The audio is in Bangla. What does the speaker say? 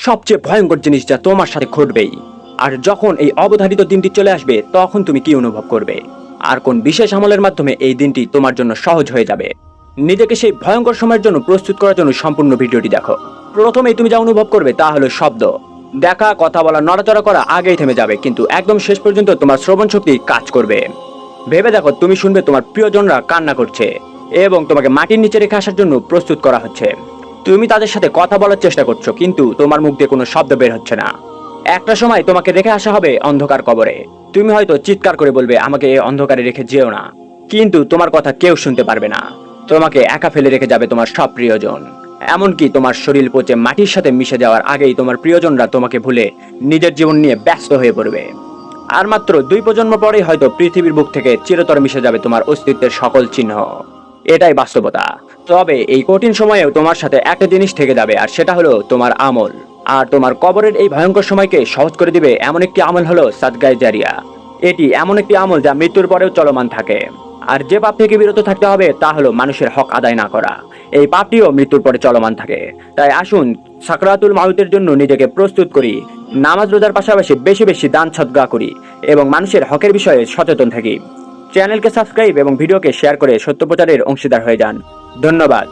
সবচেয়ে ভয়ঙ্কর জিনিস যা তোমার সাথে ঘটবেই। আর যখন এই অবধারিত দিনটি চলে আসবে তখন তুমি কি অনুভব করবে, আর কোন বিশেষ আমলের মাধ্যমে এই দিনটি তোমার জন্য সহজ হয়ে যাবে। নিজেকে সেই ভয়ঙ্কর সময়ের জন্য প্রস্তুত করার জন্য সম্পূর্ণ ভিডিওটি দেখো। প্রথমেই তুমি যা অনুভব করবে তা হলো শব্দ। দেখা, কথা বলা, নড়াচড়া করা আগেই থেমে যাবে, কিন্তু একদম শেষ পর্যন্ত তোমার শ্রবণ শক্তি কাজ করবে। ভেবে দেখো, তুমি শুনবে তোমার প্রিয়জনরা কান্না করছে এবং তোমাকে মাটির নিচে রেখে আসার জন্য প্রস্তুত করা হচ্ছে। তুমি তাদের সাথে কথা বলার চেষ্টা করছো, কিন্তু তোমার মুখ দিয়ে কোনো শব্দ বের হচ্ছে না। একটা সময় তোমাকে রেখে আসা হবে অন্ধকার কবরে। তুমি হয়তো চিৎকার করে বলবে, আমাকে এই অন্ধকারে রেখে যেও না, কিন্তু তোমার কথা কেউ শুনতে পারবে না। তোমাকে একা ফেলে রেখে যাবে তোমার সব প্রিয়জন। এমনকি তোমার শরীর পচে মাটির সাথে মিশে যাওয়ার আগেই তোমার প্রিয়জনরা তোমাকে ভুলে নিজের জীবন নিয়ে ব্যস্ত হয়ে পড়বে। আর মাত্র 2 প্রজন্ম পরেই হয়তো পৃথিবীর বুক থেকে চিরতরে মিশে যাবে তোমার অস্তিত্বের সকল চিহ্ন। এটাই বাস্তবতা। তবে এই কঠিন সময়েও তোমার সাথে একটা জিনিস থেকে যাবে, আর সেটা হলো তোমার আমল। আর তোমার কবরের এই ভয়ঙ্কর সময়কে সহজ করে দিবে এমন একটি আমল হলো সাদগায়ে জারিয়া। এটি এমন একটি আমল যা মৃত্যুর পরেও চলমান থাকে। আর যে পাপ থেকে বিরত থাকতে হবে তা হলো মানুষের হক আদায় না করা। এই পাপটিও মৃত্যুর পরে চলমান থাকে। তাই আসুন সাকরাতুল মাউতের জন্য নিজেকে প্রস্তুত করি, নামাজ রোজার পাশাপাশি বেশি বেশি দান সদকা করি এবং মানুষের হকের বিষয়ে সচেতন থাকি। চ্যানেলকে সাবস্ক্রাইব এবং ভিডিওকে শেয়ার করে সত্য প্রচারের অংশীদার হয়ে যান। ধন্যবাদ।